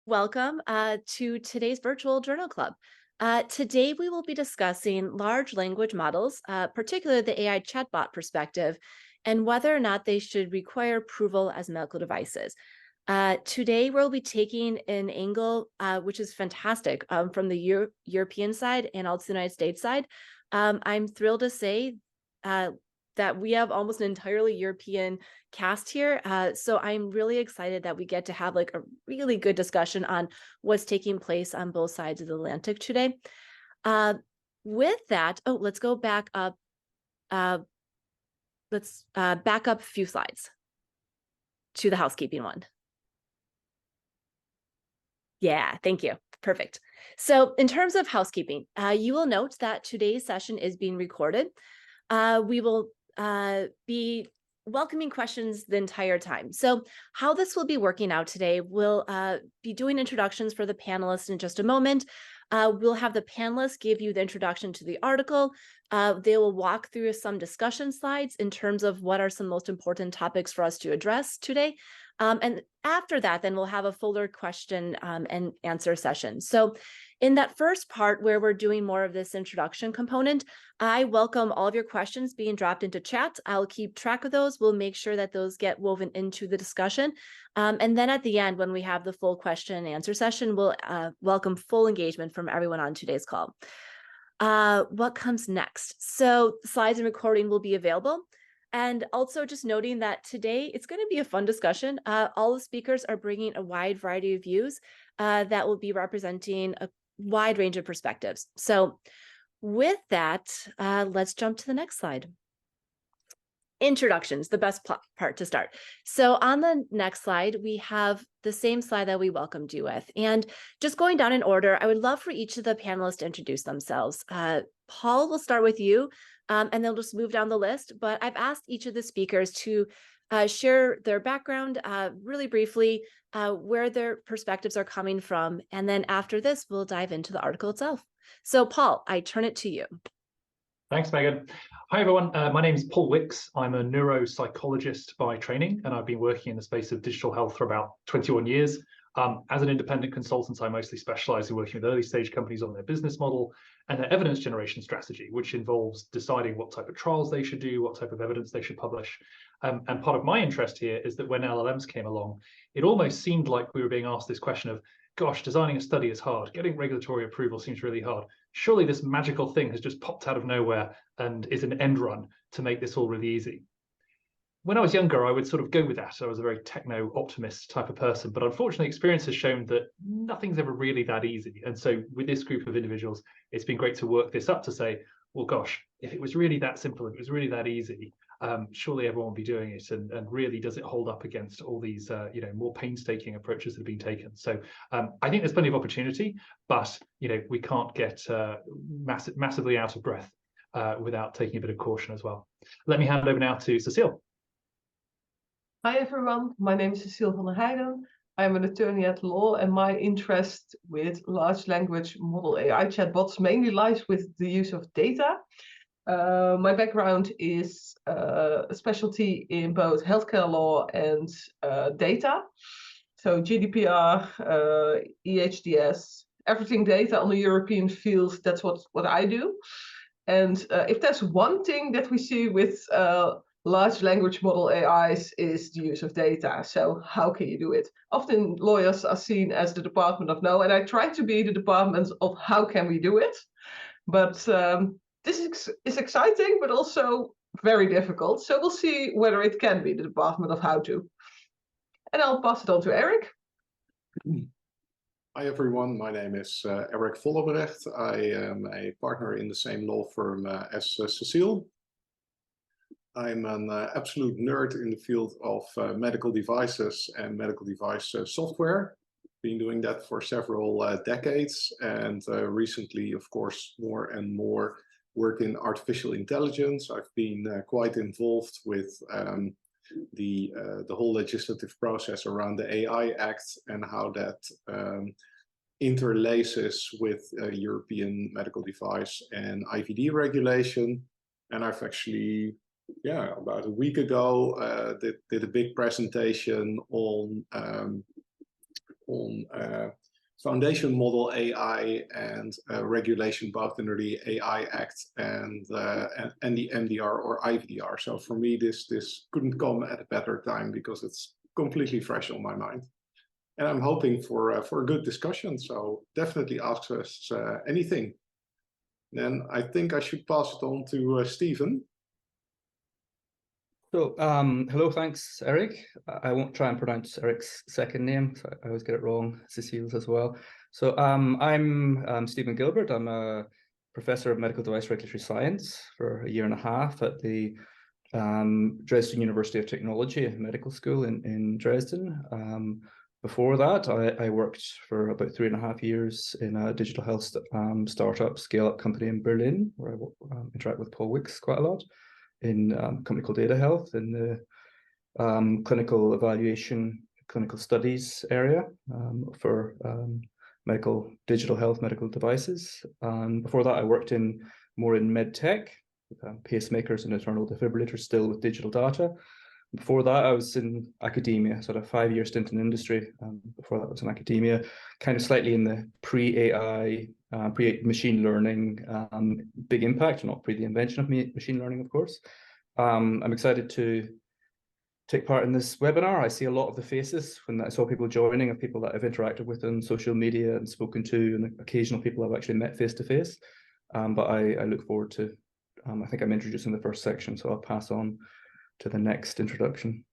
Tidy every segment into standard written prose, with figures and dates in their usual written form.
Welcome to today's virtual journal club. Today, we will be discussing large language models, particularly the AI chatbot perspective, and whether or not they should require approval as medical devices. Today, we'll be taking an angle which is fantastic from the European side and also the United States side. I'm thrilled to say that we have almost an entirely European cast here. So I'm really excited that we get to have like a really good discussion on what's taking place on both sides of the Atlantic today. With that, let's go back up. Let's back up a few slides to the housekeeping one. Yeah, thank you. Perfect. So in terms of housekeeping, you will note that today's session is being recorded. We will be welcoming questions the entire time. So how this will be working out today, we'll be doing introductions for the panelists in just a moment. We'll have the panelists give you the introduction to the article. They will walk through some discussion slides in terms of what are some most important topics for us to address today. And after that, then we'll have a fuller question and answer session. So in that first part where we're doing more of this introduction component, I welcome all of your questions being dropped into chat. I'll keep track of those. We'll make sure that those get woven into the discussion. And then at the end, when we have the full question and answer session, we'll welcome full engagement from everyone on today's call. What comes next? So slides and recording will be available. And also just noting that today it's going to be a fun discussion. All the speakers are bringing a wide variety of views that will be representing a wide range of perspectives. So with that, let's jump to the next slide. Introductions, the best part to start. So on the next slide, we have the same slide that we welcomed you with. And just going down in order, I would love for each of the panelists to introduce themselves. Paul, we'll start with you, and they'll just move down the list. But I've asked each of the speakers to share their background really briefly, where their perspectives are coming from. And then after this, we'll dive into the article itself. So Paul, I turn it to you. Thanks, Megan. Hi, everyone. My name is Paul Wicks. I'm a neuropsychologist by training, and I've been working in the space of digital health for about 21 years. As an independent consultant, I mostly specialize in working with early stage companies on their business model and their evidence generation strategy, which involves deciding what type of trials they should do, what type of evidence they should publish. And part of my interest here is that when LLMs came along, it almost seemed like we were being asked this question of, gosh, designing a study is hard. Getting regulatory approval seems really hard. Surely this magical thing has just popped out of nowhere and is an end run to make this all really easy. When I was younger, I would sort of go with that. I was a very techno-optimist type of person, but unfortunately, experience has shown that nothing's ever really that easy. And so with this group of individuals, it's been great to work this up to say, well, gosh, if it was really that simple, if it was really that easy, surely everyone would be doing it. And really, does it hold up against all these, more painstaking approaches that have been taken? So I think there's plenty of opportunity, but we can't get massively out of breath without taking a bit of caution as well. Let me hand over now to Cecile. Hi everyone, my name is Cecile van der Heijden. I'm an attorney at law, and my interest with large language model AI chatbots mainly lies with the use of data. My background is a specialty in both healthcare law and data. So GDPR, EHDS, everything data on the European field, that's what I do. And if there's one thing that we see with large language model AIs is the use of data. So how can you do it? Often lawyers are seen as the department of no, and I try to be the department of how can we do it. But this is exciting, but also very difficult. So we'll see whether it can be the department of how to. And I'll pass it on to Eric. Hi everyone, my name is Eric Vollebrecht. I am a partner in the same law firm as Cecile. I'm an absolute nerd in the field of medical devices and medical device software. Been doing that for several decades, and recently, of course, more and more work in artificial intelligence. I've been quite involved with the whole legislative process around the AI Act and how that interlaces with European medical device and IVD regulation. And I've actually, about a week ago, did a big presentation on on foundation model AI and regulation, both under the AI Act and the MDR or IVDR. So for me, this couldn't come at a better time because it's completely fresh on my mind. And I'm hoping for a good discussion. So definitely ask us anything. Then I think I should pass it on to Stephen. So, hello, thanks, Eric. I won't try and pronounce Eric's second name, so I always get it wrong, Cecile's as well. So I'm Stephen Gilbert. I'm a professor of medical device regulatory science for a year and a half at the Dresden University of Technology Medical School in Dresden. Before that, I worked for about 3.5 years in a digital health startup scale-up company in Berlin, where I interact with Paul Wicks quite a lot, in a company called Data Health in the clinical evaluation, clinical studies area for digital health medical devices. Before that, I worked more in med tech, pacemakers and internal defibrillators, still with digital data. Before that, I was in academia, sort of 5-year stint in industry. Before that, I was in academia, kind of slightly in the pre-AI, pre-machine learning, big impact, not pre the invention of machine learning, of course. I'm excited to take part in this webinar. I see a lot of the faces when I saw people joining, of people that I've interacted with on social media and spoken to, and occasional people I've actually met face to face. But I look forward to, I think I'm introducing the first section, so I'll pass on to the next introduction.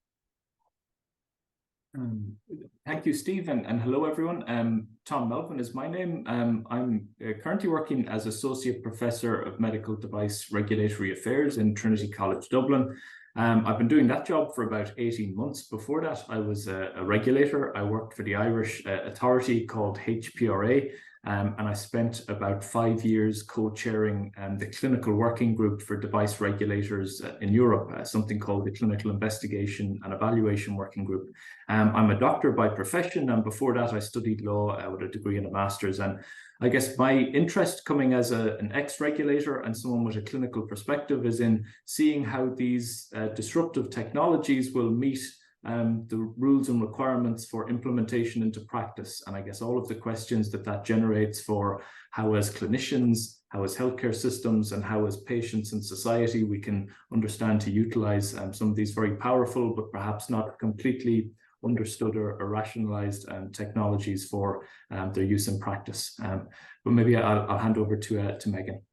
Thank you, Steve, and hello, everyone. Tom Melvin is my name. I'm currently working as Associate Professor of Medical Device Regulatory Affairs in Trinity College Dublin. I've been doing that job for about 18 months. Before that, I was a regulator. I worked for the Irish authority called HPRA, and I spent about 5 years co-chairing the clinical working group for device regulators in Europe, something called the Clinical Investigation and Evaluation Working Group. I'm a doctor by profession, and before that I studied law with a degree and a master's. And I guess my interest, coming as an ex-regulator and someone with a clinical perspective, is in seeing how these disruptive technologies will meet the rules and requirements for implementation into practice. And I guess all of the questions that generates for how, as clinicians, how as healthcare systems, and how as patients and society, we can understand to utilize some of these very powerful but perhaps not completely understood or rationalized technologies for their use in practice. But maybe I'll hand over to Megan.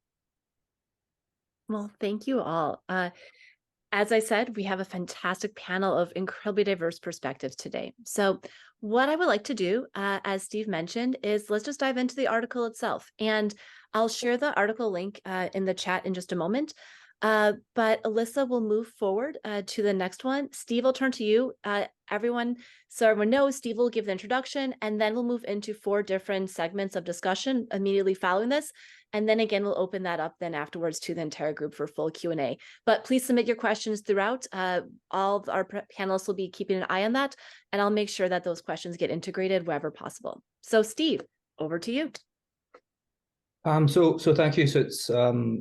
Well, thank you all. As I said, we have a fantastic panel of incredibly diverse perspectives today. So what I would like to do, as Steve mentioned, is let's just dive into the article itself. And I'll share the article link in the chat in just a moment. But Alyssa will move forward to the next one. Steve, I'll turn to you. Everyone knows, Steve will give the introduction, and then we'll move into 4 different segments of discussion immediately following this. And then again, we'll open that up then afterwards to the entire group for full Q&A. But please submit your questions throughout. All of our panelists will be keeping an eye on that, and I'll make sure that those questions get integrated wherever possible. So Steve, over to you. So thank you. So it's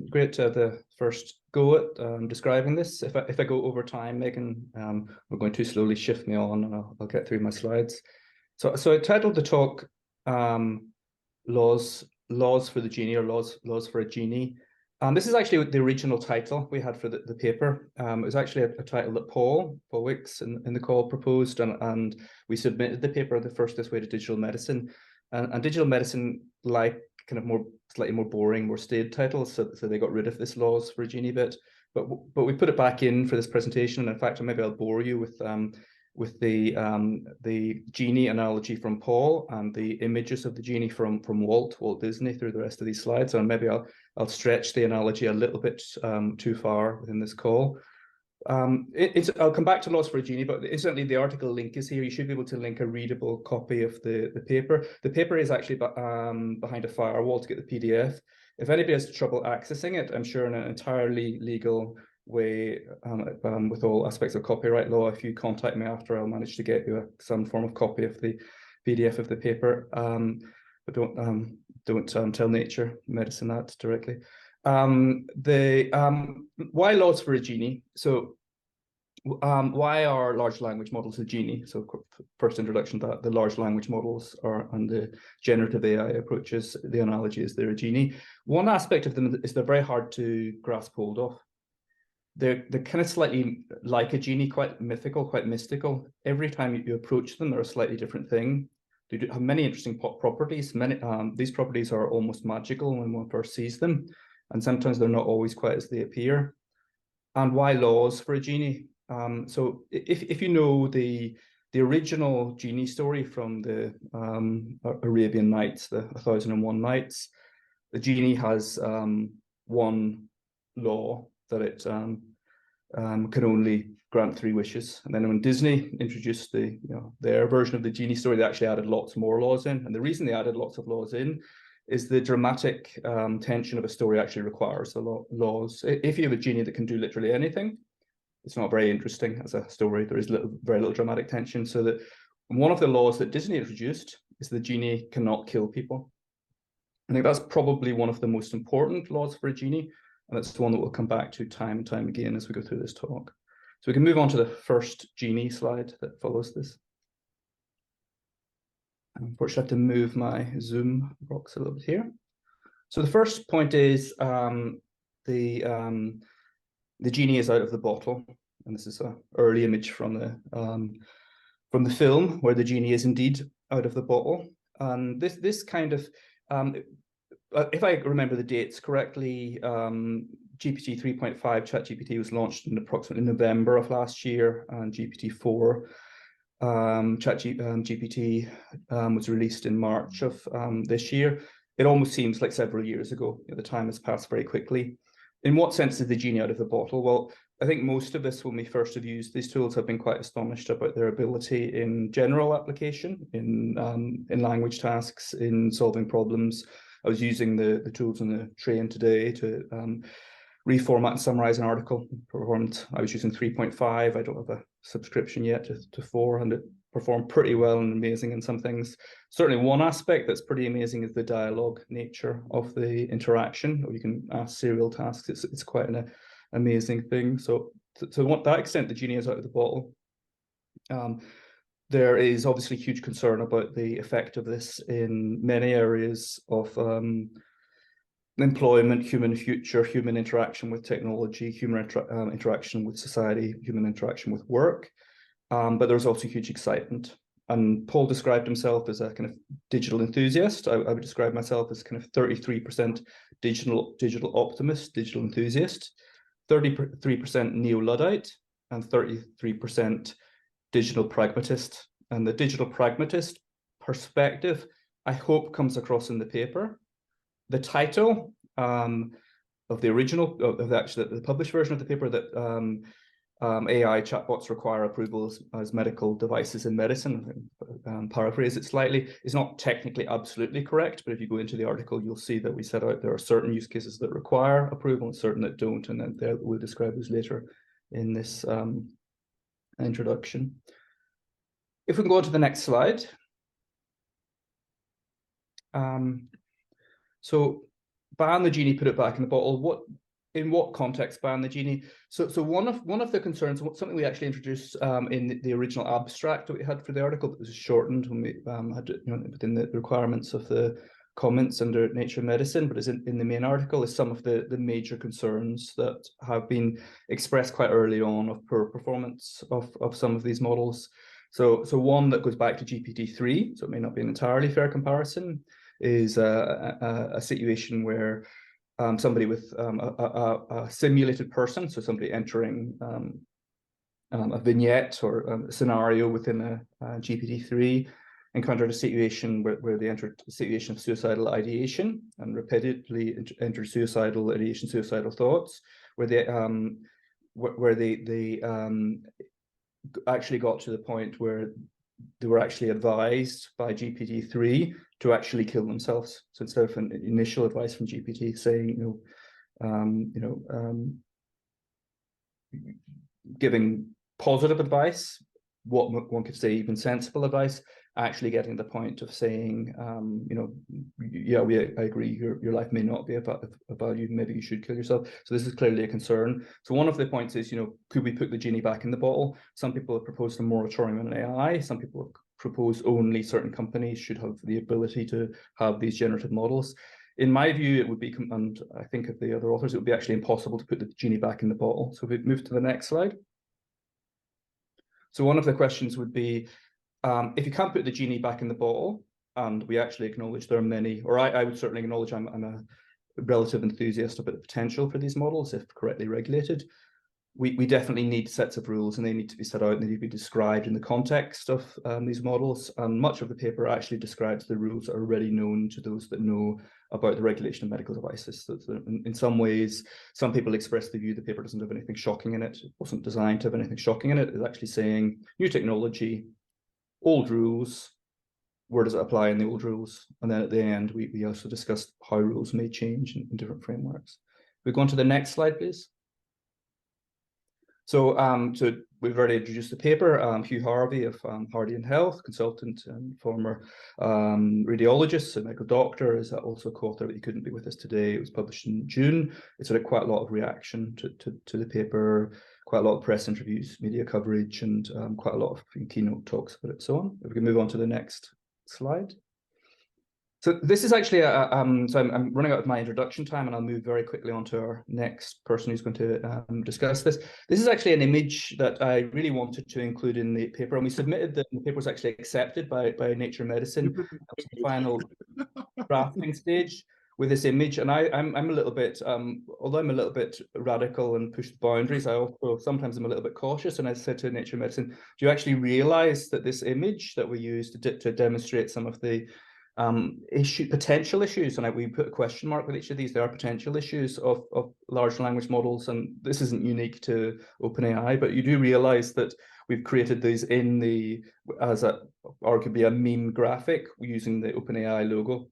great to have the first go at describing this. If I go over time, Megan, we're going to slowly shift me on, and I'll get through my slides. So I titled the talk Laws for the Genie, or Laws for a Genie. This is actually the original title we had for the paper. It was actually a title that Paul Wicks in the call proposed, and we submitted the paper, the first This Way to Digital Medicine. And digital medicine, like kind of slightly more boring, more staid titles, so they got rid of this Laws for a Genie bit. But we put it back in for this presentation, and in fact, maybe I'll bore you with the genie analogy from Paul and the images of the genie from Walt Disney through the rest of these slides. And maybe I'll stretch the analogy a little bit too far within this call. I'll come back to Laws for a Genie, but incidentally, the article link is here. You should be able to link a readable copy of the paper. The paper is actually behind a firewall to get the PDF. If anybody has trouble accessing it, I'm sure in an entirely legal way, with all aspects of copyright law, if you contact me after, I'll manage to get you some form of copy of the PDF of the paper. But don't tell Nature Medicine that directly. Why Laws for a Genie? So Why are large language models a genie? So first introduction to that, the large language models are, and the generative AI approaches, the analogy is they're a genie. One aspect of them is they're very hard to grasp hold of. They're kind of slightly like a genie, quite mythical, quite mystical. Every time you approach them, they're a slightly different thing. They do have many interesting properties. These properties are almost magical when one first sees them, and sometimes they're not always quite as they appear. And why laws for a genie? So if you know the original genie story from the Arabian Nights, the 1001 Nights, the genie has one law that it can only grant 3 wishes. And then when Disney introduced their version of the genie story, they actually added lots more laws in. And the reason they added lots of laws in is the dramatic tension of a story actually requires a lot laws. If you have a genie that can do literally anything, it's not very interesting as a story. There is very little dramatic tension. So that one of the laws that Disney introduced is the genie cannot kill people. I think that's probably one of the most important laws for a genie, and that's the one that we'll come back to time and time again as we go through this talk. So we can move on to the first genie slide that follows this. Unfortunately, I have to move my Zoom box a little bit here. So the first point is the genie is out of the bottle, and this is an early image from the film where the genie is indeed out of the bottle. And this kind of, if I remember the dates correctly, GPT 3.5 ChatGPT was launched in approximately November of last year, and GPT-4 ChatGPT was released in March of this year. It almost seems like several years ago. The time has passed very quickly. In what sense is the genie out of the bottle? Well, I think most of us, when we first have used these tools, have been quite astonished about their ability in general application, in language tasks, in solving problems. I was using the tools on the train today to reformat and summarize an article. I was using 3.5. I don't have a subscription yet to 4, and it performed pretty well and amazing in some things. Certainly one aspect that's pretty amazing is the dialogue nature of the interaction, or you can ask serial tasks. It's quite an amazing thing. So to that extent, the genie is out of the bottle. There is obviously huge concern about the effect of this in many areas of employment, human future, human interaction with technology, human interaction with society, human interaction with work. But there's also huge excitement. And Paul described himself as a kind of digital enthusiast. I would describe myself as kind of 33% digital optimist, digital enthusiast, 33% neo-Luddite, and 33% digital pragmatist. And the digital pragmatist perspective, I hope, comes across in the paper. The title of the original, the published version of the paper, that AI chatbots require approval as medical devices in medicine, paraphrase it slightly, is not technically absolutely correct, but if you go into the article, you'll see that we set out there are certain use cases that require approval and certain that don't, and then we'll describe those later in this introduction. If we can go on to the next slide. So ban the genie, put it back in the bottle. In what context ban the genie? So one of the concerns, something we actually introduced in the original abstract that we had for the article, that was shortened when we had it, within the requirements of the comments under Nature Medicine, but is in the main article, is some of the major concerns that have been expressed quite early on of poor performance of some of these models. So one that goes back to GPT-3, so it may not be an entirely fair comparison, is a situation where somebody with a simulated person, so somebody entering a vignette or a scenario within a GPT-3, encountered a situation where they entered a situation of suicidal ideation and repeatedly entered suicidal ideation, suicidal thoughts, where they actually got to the point where they were actually advised by GPT-3 to actually kill themselves. So instead of an initial advice from GPT saying, giving positive advice, what one could say even sensible advice, actually getting to the point of saying, you know, yeah, I agree, your life may not be about you, maybe you should kill yourself. So this is clearly a concern. So one of the points is, you know, could we put the genie back in the bottle? Some people have proposed a moratorium on AI. Some people have proposed only certain companies should have the ability to have these generative models. In my view, it would be, and I think of the other authors, it would be actually impossible to put the genie back in the bottle. So if we move to the next slide. So one of the questions would be, if you can't put the genie back in the bottle, and we actually acknowledge there are many, or I would certainly acknowledge I'm a relative enthusiast about the potential for these models if correctly regulated. We definitely need sets of rules, and they need to be set out and they need to be described in the context of these models. And much of the paper actually describes the rules that are already known to those that know about the regulation of medical devices. So in some ways, some people express the view the paper doesn't have anything shocking in it. It wasn't designed to have anything shocking in it. It's actually saying new technology, old rules, where does it apply in the old rules? And then at the end, we also discussed how rules may change in different frameworks. We go on to the next slide, please. So, we've already introduced the paper. Hugh Harvey of Hardy and Health, consultant and former radiologist, a medical doctor, is also a co-author, but he couldn't be with us today. It was published in June. It's had quite a lot of reaction to the paper, quite a lot of press interviews, media coverage, and quite a lot of keynote talks about it. So on. If we can move on to the next slide. So this is actually so I'm running out of my introduction time, and I'll move very quickly on to our next person who's going to discuss this. This is actually an image that I really wanted to include in the paper, and we submitted the paper was actually accepted by Nature Medicine. That was the final drafting stage with this image, and I'm a little bit, although I'm a little bit radical and push the boundaries, I also sometimes am a little bit cautious. And I said to Nature Medicine, do you actually realize that this image that we used to demonstrate some of the potential issues, and we put a question mark with each of these, there are potential issues of large language models, and this isn't unique to OpenAI, but you do realize that we've created these as arguably a meme graphic using the OpenAI logo.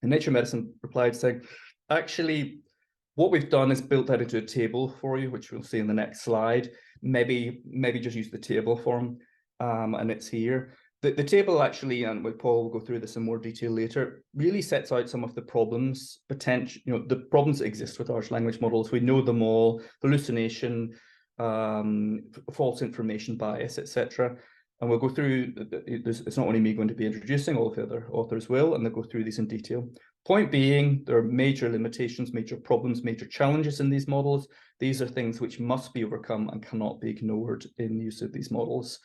And Nature Medicine replied saying, actually, what we've done is built that into a table for you, which we'll see in the next slide. Maybe just use the table form, and it's here. The table actually, and with Paul will go through this in more detail later, really sets out some of the problems, the problems that exist with large language models. We know them all: hallucination, false information bias, etc. And we'll go through, it's not only me going to be introducing, all of the other authors will, and they'll go through these in detail. Point being, there are major limitations, major problems, major challenges in these models. These are things which must be overcome and cannot be ignored in use of these models.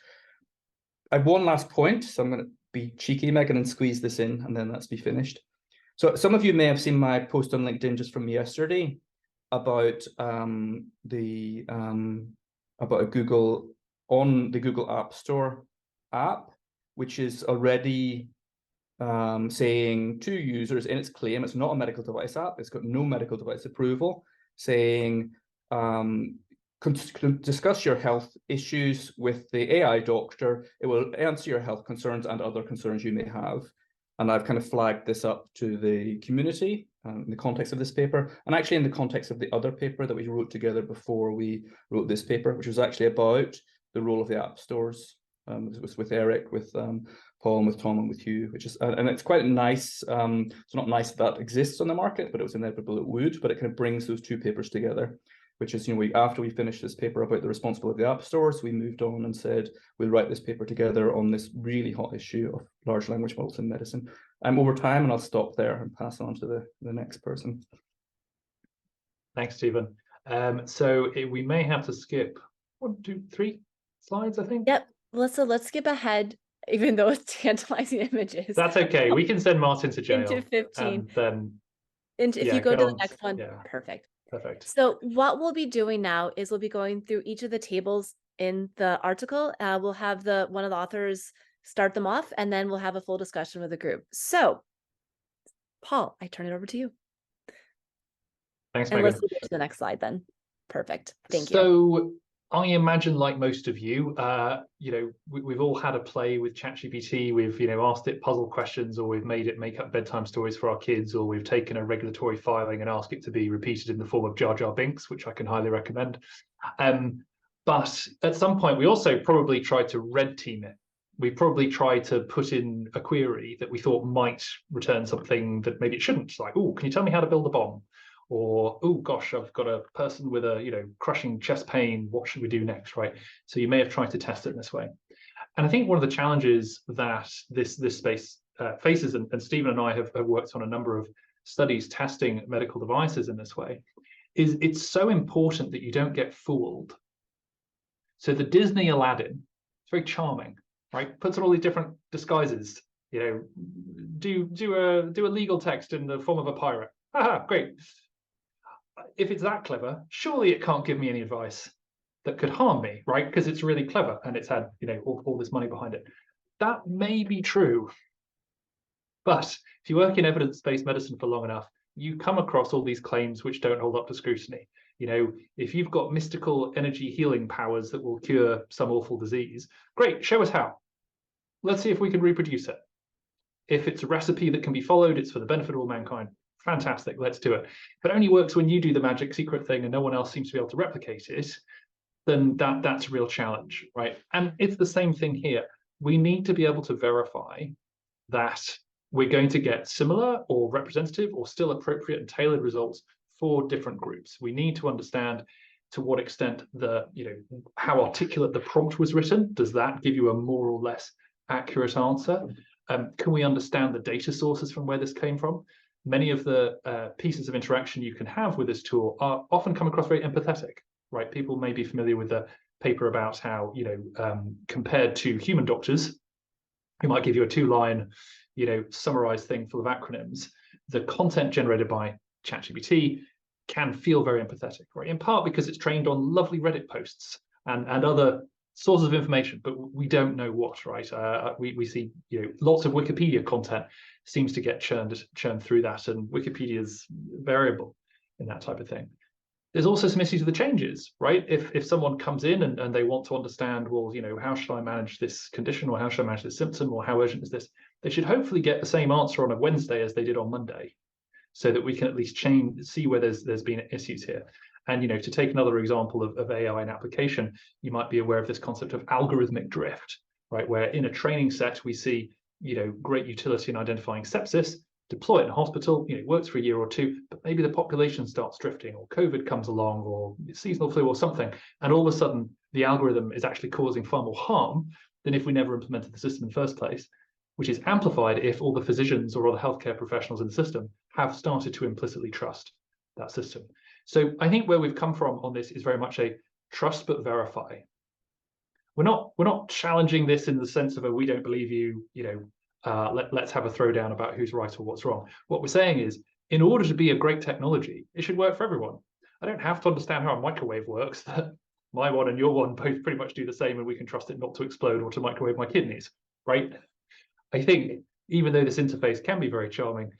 I have one last point, so I'm going to be cheeky, Megan, and squeeze this in, and then that's be finished. So some of you may have seen my post on LinkedIn just from yesterday about about Google on the Google App Store app, which is already saying to users in its claim, it's not a medical device app, it's got no medical device approval, saying discuss your health issues with the AI doctor. It will answer your health concerns and other concerns you may have. And I've kind of flagged this up to the community in the context of this paper, and actually in the context of the other paper that we wrote together before we wrote this paper, which was actually about the role of the app stores. It was with Eric, with Paul, and with Tom, and with Hugh, which is, and it's quite nice. It's not nice that exists on the market, but it was inevitable it would. But it kind of brings those two papers together, which is, after we finished this paper about the responsibility of the app stores, we moved on and said, we'll write this paper together on this really hot issue of large language models in medicine. I'm over time, and I'll stop there and pass on to the next person. Thanks, Stephen. So we may have to skip 1, 2, 3 slides, I think. Yep. Let's skip ahead, even though it's tantalizing images. That's okay. We can send Martin to jail. Into 15. And then, if you go to the next one, yeah. Perfect. Perfect. So what we'll be doing now is we'll be going through each of the tables in the article. We'll have one of the authors start them off, and then we'll have a full discussion with the group. So, Paul, I turn it over to you. Thanks, and Megan. let's go to the next slide then. Perfect. Thank you. So I imagine, like most of you, we've all had a play with ChatGPT. We've, asked it puzzle questions, or we've made it make up bedtime stories for our kids, or we've taken a regulatory filing and asked it to be repeated in the form of Jar Jar Binks, which I can highly recommend. But at some point, we also probably tried to red team it. we probably tried to put in a query that we thought might return something that maybe it shouldn't. Like, oh, can you tell me how to build a bomb? Or, oh gosh, I've got a person with a crushing chest pain. What should we do next, right? So you may have tried to test it in this way. And I think one of the challenges that this space faces, and Stephen and I have worked on a number of studies testing medical devices in this way, is it's so important that you don't get fooled. So the Disney Aladdin, it's very charming, right? Puts on all these different disguises. Do a legal text in the form of a pirate. Haha, great. If it's that clever, surely it can't give me any advice that could harm me, right? Because it's really clever and it's had all this money behind it. That may be true, but if you work in evidence-based medicine for long enough, you come across all these claims which don't hold up to scrutiny. If you've got mystical energy healing powers that will cure some awful disease, great, show us how. Let's see if we can reproduce it. If it's a recipe that can be followed, it's for the benefit of all mankind, fantastic, let's do it. If it only works when you do the magic secret thing and no one else seems to be able to replicate it, then that's a real challenge, right? And it's the same thing here. We need to be able to verify that we're going to get similar or representative or still appropriate and tailored results for different groups. We need to understand to what extent how articulate the prompt was written. Does that give you a more or less accurate answer? Can we understand the data sources from where this came from? Many of the pieces of interaction you can have with this tool are often come across very empathetic, right? People may be familiar with the paper about how, compared to human doctors, who might give you a 2-line, summarized thing full of acronyms, the content generated by ChatGPT can feel very empathetic, right? In part because it's trained on lovely Reddit posts and other sources of information, but we don't know what, right? We see, lots of Wikipedia content seems to get churned through that, and Wikipedia is variable in that type of thing. There's also some issues with the changes, right? If someone comes in and they want to understand, well, how should I manage this condition, or how should I manage this symptom, or how urgent is this? They should hopefully get the same answer on a Wednesday as they did on Monday, so that we can at least see where there's been issues here. And to take another example of AI in application, you might be aware of this concept of algorithmic drift, right? Where in a training set we see great utility in identifying sepsis, deploy it in a hospital, it works for a year or two, but maybe the population starts drifting, or COVID comes along, or seasonal flu or something, and all of a sudden the algorithm is actually causing far more harm than if we never implemented the system in the first place, which is amplified if all the physicians or all the healthcare professionals in the system have started to implicitly trust that system. So I think where we've come from on this is very much a trust but verify. We're not challenging this in the sense of a we don't believe you, let's have a throwdown about who's right or what's wrong. What we're saying is, in order to be a great technology, it should work for everyone. I don't have to understand how a microwave works, that my one and your one both pretty much do the same, and we can trust it not to explode or to microwave my kidneys, right? I think even though this interface can be very charming,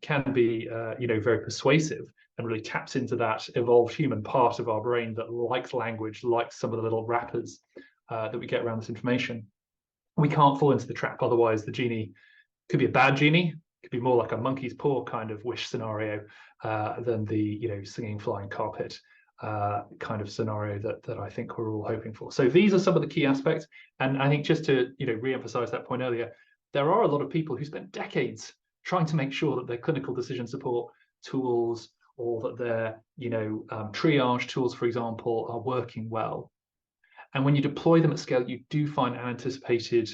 can be very persuasive, and really taps into that evolved human part of our brain that likes language, likes some of the little wrappers that we get around this information. We can't fall into the trap, otherwise the genie could be a bad genie, could be more like a monkey's paw kind of wish scenario than the singing flying carpet kind of scenario that I think we're all hoping for. So these are some of the key aspects, and I think just to re-emphasize that point earlier, there are a lot of people who spent decades trying to make sure that their clinical decision support tools, or that their triage tools, for example, are working well. And when you deploy them at scale, you do find unanticipated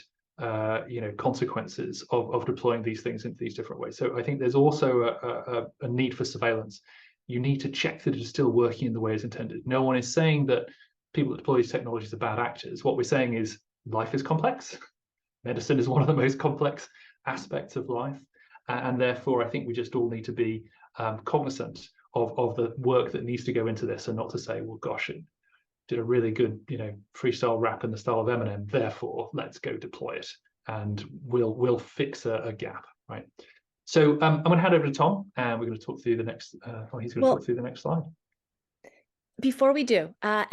consequences of deploying these things into these different ways. So I think there's also a need for surveillance. You need to check that it is still working in the way it's intended. No one is saying that people that deploy these technologies are bad actors. What we're saying is life is complex. Medicine is one of the most complex aspects of life. And therefore, I think we just all need to be cognizant of the work that needs to go into this, and not to say, well, gosh, it did a really good, freestyle rap in the style of Eminem, therefore let's go deploy it, and we'll fix a gap, right? So I'm going to hand over to Tom, and we're going to talk through the next. He's going to talk through the next slide. Before we do, have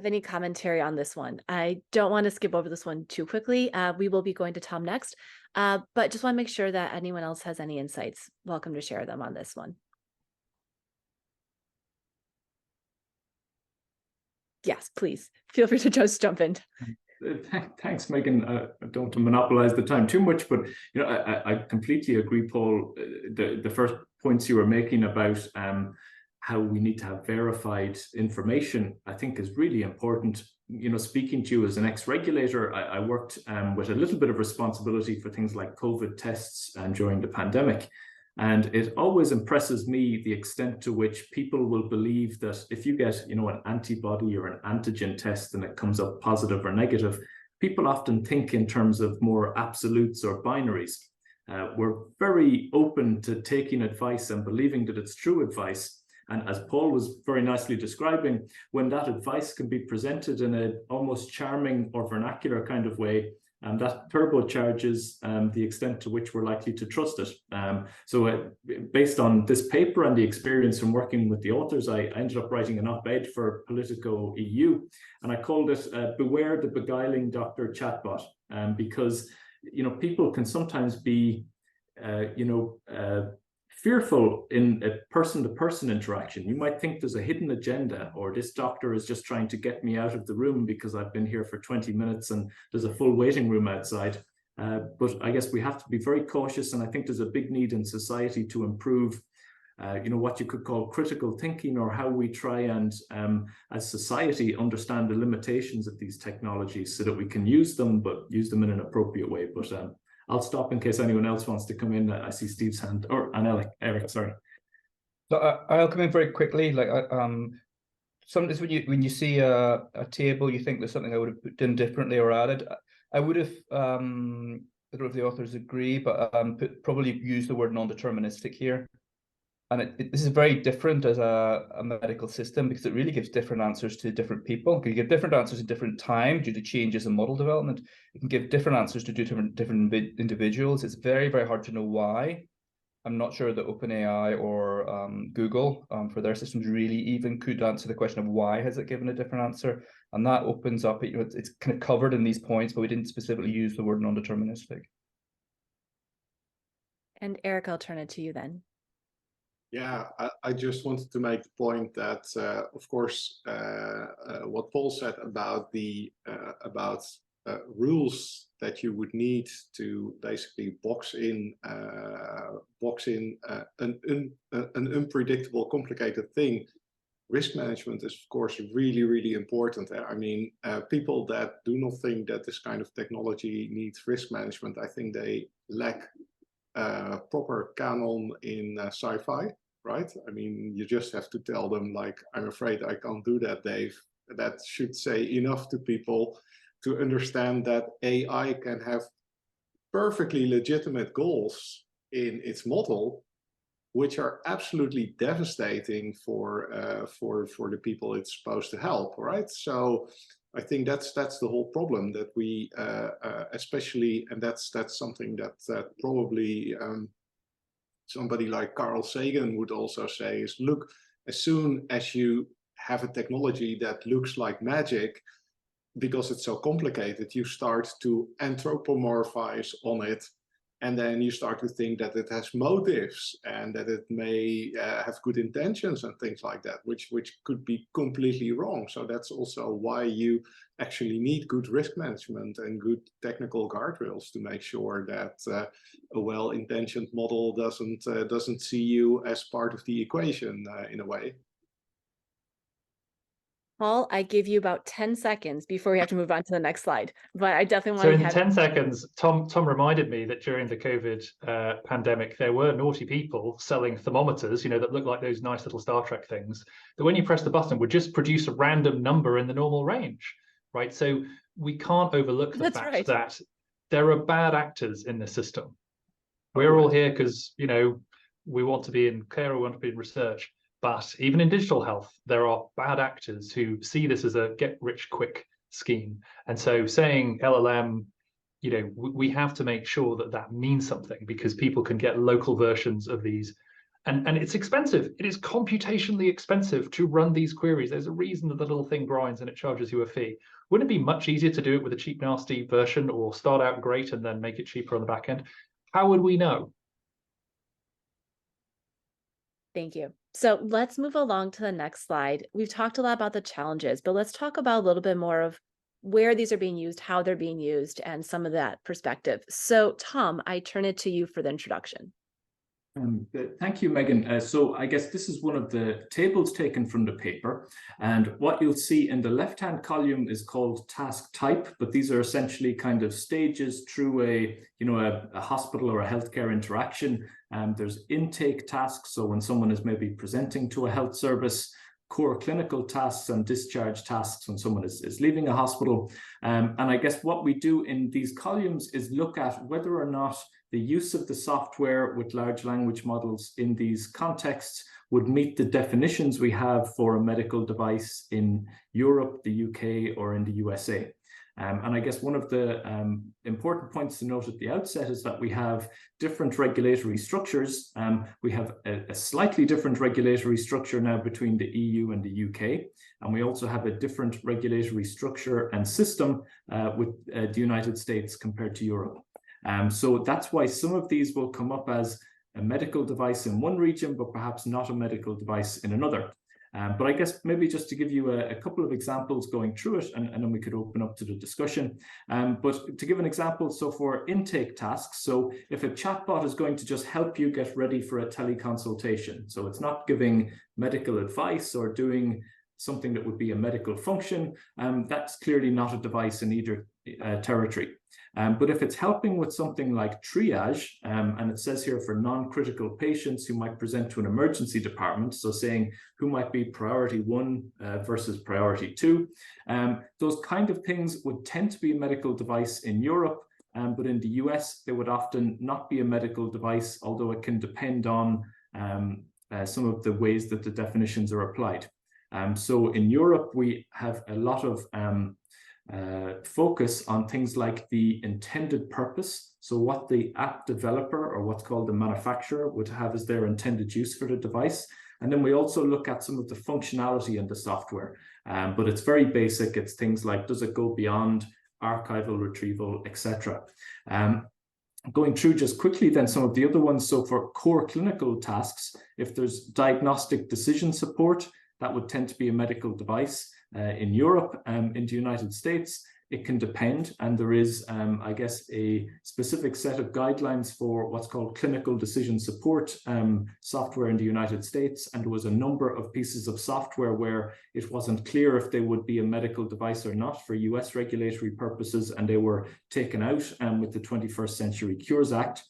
any commentary on this one? I don't want to skip over this one too quickly. We will be going to Tom next, but just want to make sure that anyone else has any insights. Welcome to share them on this one. Yes, please feel free to just jump in. Thanks, Megan. I don't want to monopolize the time too much, but I completely agree, Paul. The first points you were making about how we need to have verified information, I think, is really important. Speaking to you as an ex-regulator, I worked with a little bit of responsibility for things like COVID tests during the pandemic. And it always impresses me the extent to which people will believe that if you get, an antibody or an antigen test and it comes up positive or negative, people often think in terms of more absolutes or binaries. We're very open to taking advice and believing that it's true advice. And as Paul was very nicely describing, when that advice can be presented in an almost charming or vernacular kind of way, that turbocharges the extent to which we're likely to trust it. So based on this paper and the experience from working with the authors, I ended up writing an op-ed for Politico EU, and I called it Beware the Beguiling Dr. Chatbot, because people can sometimes be fearful in a person-to-person interaction. You might think there's a hidden agenda, or this doctor is just trying to get me out of the room because I've been here for 20 minutes and there's a full waiting room outside. But I guess we have to be very cautious, and I think there's a big need in society to improve what you could call critical thinking, or how we try and, as society, understand the limitations of these technologies so that we can use them, but use them in an appropriate way. But I'll stop in case anyone else wants to come in. I see Steve's hand, and Eric, sorry. So I'll come in very quickly. Sometimes when you see a table, you think there's something I would have done differently or added. I would have, I don't know if the authors agree, but probably use the word non-deterministic here. And this is very different as a medical system, because it really gives different answers to different people. It can give different answers at different time due to changes in model development. It can give different answers to different individuals. It's very, very hard to know why. I'm not sure that OpenAI or Google, for their systems, really even could answer the question of why has it given a different answer. And that opens up, it's kind of covered in these points, but we didn't specifically use the word non-deterministic. And Eric, I'll turn it to you then. Yeah, I just wanted to make the point that, of course, what Paul said about the rules that you would need to basically box in an unpredictable, complicated thing. Risk management is, of course, really, really important. I mean, people that do not think that this kind of technology needs risk management, I think they lack proper canon in sci-fi. Right? I mean, you just have to tell them, like, I'm afraid I can't do that, Dave. That should say enough to people to understand that AI can have perfectly legitimate goals in its model, which are absolutely devastating for the people it's supposed to help, right? So I think that's the whole problem, that we especially, and that's something that probably somebody like Carl Sagan would also say is, look, as soon as you have a technology that looks like magic, because it's so complicated, you start to anthropomorphize on it, and then you start to think that it has motives and that it may have good intentions and things like that, which could be completely wrong. So that's also why you actually need good risk management and good technical guardrails to make sure that a well-intentioned model doesn't see you as part of the equation in a way. Paul, I give you about 10 seconds before we have to move on to the next slide, but I definitely want So to in have 10 seconds, Tom reminded me that during the COVID pandemic, there were naughty people selling thermometers, that look like those nice little Star Trek things, that when you press the button would just produce a random number in the normal range, right? So we can't overlook the fact that there are bad actors in the system. We're all here because, we want to be in care, we want to be in research. But even in digital health, there are bad actors who see this as a get-rich-quick scheme. And so saying LLM, we have to make sure that that means something, because people can get local versions of these. And it's expensive. It is computationally expensive to run these queries. There's a reason that the little thing grinds and it charges you a fee. Wouldn't it be much easier to do it with a cheap, nasty version, or start out great and then make it cheaper on the back end? How would we know? Thank you. So let's move along to the next slide. We've talked a lot about the challenges, but let's talk about a little bit more of where these are being used, how they're being used, and some of that perspective. So Tom, I turn it to you for the introduction. Thank you, Megan. So I guess this is one of the tables taken from the paper. And what you'll see in the left-hand column is called task type, but these are essentially kind of stages through a hospital or a healthcare interaction. There's intake tasks, so when someone is maybe presenting to a health service, core clinical tasks, and discharge tasks when someone is leaving a hospital. And I guess what we do in these columns is look at whether or not the use of the software with large language models in these contexts would meet the definitions we have for a medical device in Europe, the UK, or in the USA. And I guess one of the important points to note at the outset is that we have different regulatory structures. We have a slightly different regulatory structure now between the EU and the UK. And we also have a different regulatory structure and system with the United States compared to Europe. So that's why some of these will come up as a medical device in one region, but perhaps not a medical device in another. But I guess maybe just to give you a couple of examples going through it, and then we could open up to the discussion. But to give an example, so for intake tasks, so if a chatbot is going to just help you get ready for a teleconsultation, so it's not giving medical advice or doing something that would be a medical function, that's clearly not a device in either territory. But if it's helping with something like triage, and it says here for non-critical patients who might present to an emergency department, so saying who might be priority 1 versus priority 2, those kind of things would tend to be a medical device in Europe, but in the US, they would often not be a medical device, although it can depend on some of the ways that the definitions are applied. So in Europe, we have a lot of focus on things like the intended purpose. So what the app developer, or what's called the manufacturer, would have as their intended use for the device. And then we also look at some of the functionality in the software. But it's very basic. It's things like, does it go beyond archival retrieval, etc. Going through just quickly then some of the other ones. So for core clinical tasks, if there's diagnostic decision support, that would tend to be a medical device. In Europe, in the United States, it can depend, and there is, I guess, a specific set of guidelines for what's called clinical decision support software in the United States, and there was a number of pieces of software where it wasn't clear if they would be a medical device or not for US regulatory purposes, and they were taken out with the 21st Century Cures Act.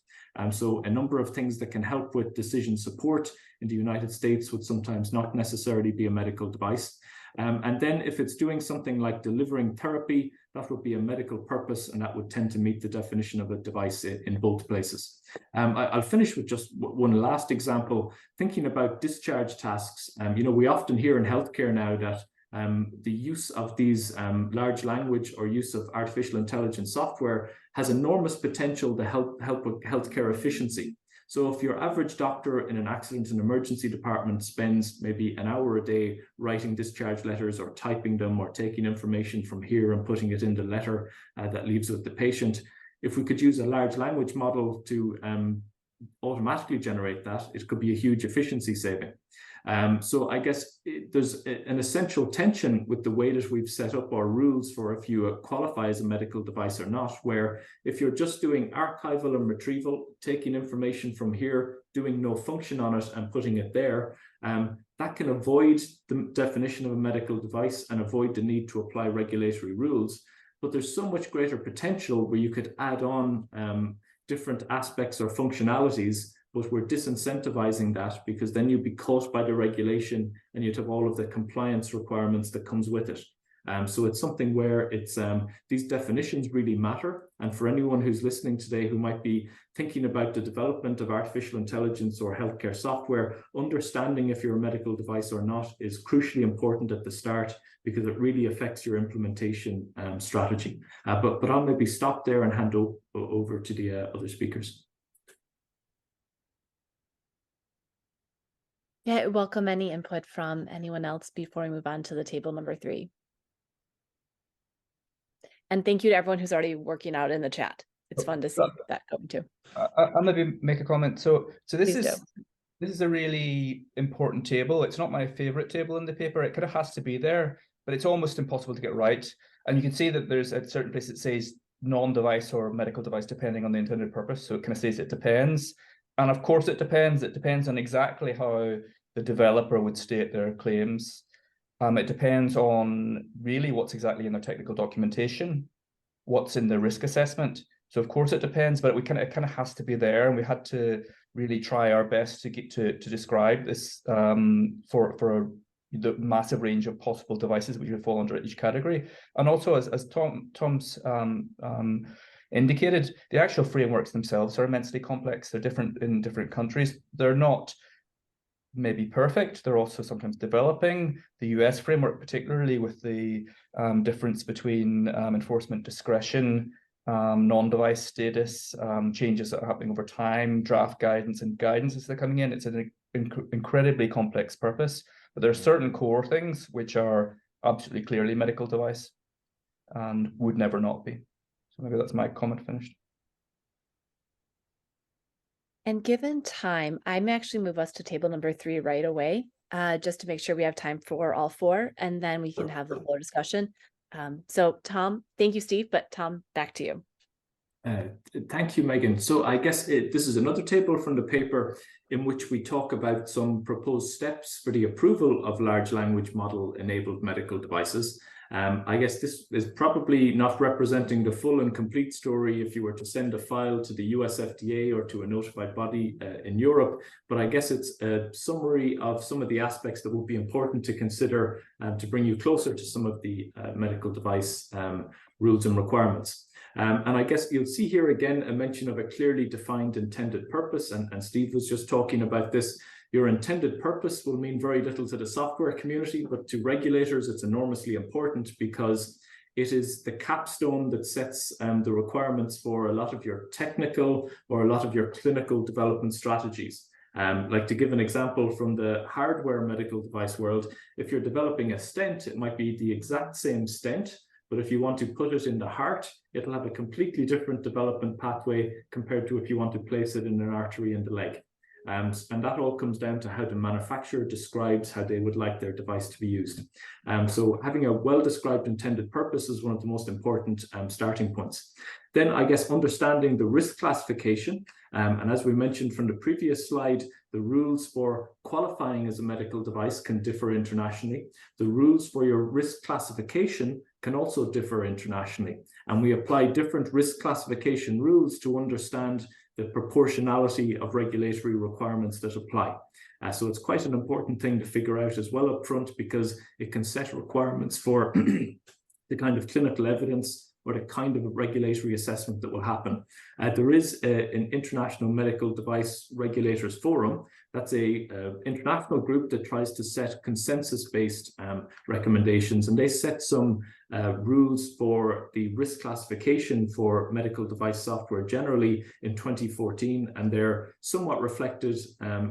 So a number of things that can help with decision support in the United States would sometimes not necessarily be a medical device. And then if it's doing something like delivering therapy, that would be a medical purpose, and that would tend to meet the definition of a device in both places. I'll finish with just one last example, thinking about discharge tasks. We often hear in healthcare now that the use of these large language or use of artificial intelligence software has enormous potential to help with healthcare efficiency. So if your average doctor in an accident and emergency department spends maybe an hour a day writing discharge letters or typing them or taking information from here and putting it in the letter that leaves with the patient, if we could use a large language model to automatically generate that, it could be a huge efficiency saving. So I guess there's an essential tension with the way that we've set up our rules for if you qualify as a medical device or not, where if you're just doing archival and retrieval, taking information from here, doing no function on it and putting it there, that can avoid the definition of a medical device and avoid the need to apply regulatory rules. But there's so much greater potential where you could add on different aspects or functionalities, but we're disincentivizing that because then you'd be caught by the regulation and you'd have all of the compliance requirements that comes with it. So it's something where it's these definitions really matter. And for anyone who's listening today who might be thinking about the development of artificial intelligence or healthcare software, understanding if you're a medical device or not is crucially important at the start because it really affects your implementation strategy. But I'll maybe stop there and hand over to the other speakers. Yeah, welcome any input from anyone else before we move on to the table number 3. And thank you to everyone who's already working out in the chat. It's fun to see that going too. I'll maybe make a comment. So this is a really important table. It's not my favorite table in the paper. It kind of has to be there, but it's almost impossible to get right. And you can see that there's a certain place that says non-device or medical device, depending on the intended purpose. So it kind of says it depends. And of course it depends. It depends on exactly how the developer would state their claims. It depends on really what's exactly in their technical documentation, what's in the risk assessment. So of course it depends, but it kind of has to be there, and we had to really try our best to get to describe this for the massive range of possible devices which would fall under each category. And also, as Tom's indicated, the actual frameworks themselves are immensely complex. They're different in different countries. They're not maybe perfect. They're also sometimes developing. The US framework, particularly with the difference between enforcement discretion, non-device status, changes that are happening over time, draft guidance and guidance as they're coming in. It's an incredibly complex purpose, but there are certain core things which are absolutely clearly medical device and would never not be. So maybe that's my comment finished. And given time, I'm actually move us to table number 3 right away, just to make sure we have time for all 4, and then we can have the fuller discussion. So Tom, thank you, Steve, but Tom, back to you. Thank you, Megan. So I guess this is another table from the paper in which we talk about some proposed steps for the approval of large language model enabled medical devices. I guess this is probably not representing the full and complete story if you were to send a file to the US FDA or to a notified body in Europe, but I guess it's a summary of some of the aspects that would be important to consider to bring you closer to some of the medical device rules and requirements. And I guess you'll see here again a mention of a clearly defined intended purpose, and Steve was just talking about this. Your intended purpose will mean very little to the software community, but to regulators it's enormously important because it is the capstone that sets the requirements for a lot of your technical or a lot of your clinical development strategies. Like to give an example from the hardware medical device world, if you're developing a stent, it might be the exact same stent, but if you want to put it in the heart, it'll have a completely different development pathway compared to if you want to place it in an artery in the leg. And that all comes down to how the manufacturer describes how they would like their device to be used. So having a well-described intended purpose is one of the most important starting points. Then I guess understanding the risk classification. And as we mentioned from the previous slide, the rules for qualifying as a medical device can differ internationally. The rules for your risk classification can also differ internationally. And we apply different risk classification rules to understand the proportionality of regulatory requirements that apply. So it's quite an important thing to figure out as well up front, because it can set requirements for the kind of clinical evidence or the kind of regulatory assessment that will happen. There is an International Medical Device Regulators Forum. That's a international group that tries to set consensus-based recommendations, and they set some rules for the risk classification for medical device software generally in 2014, and they're somewhat reflected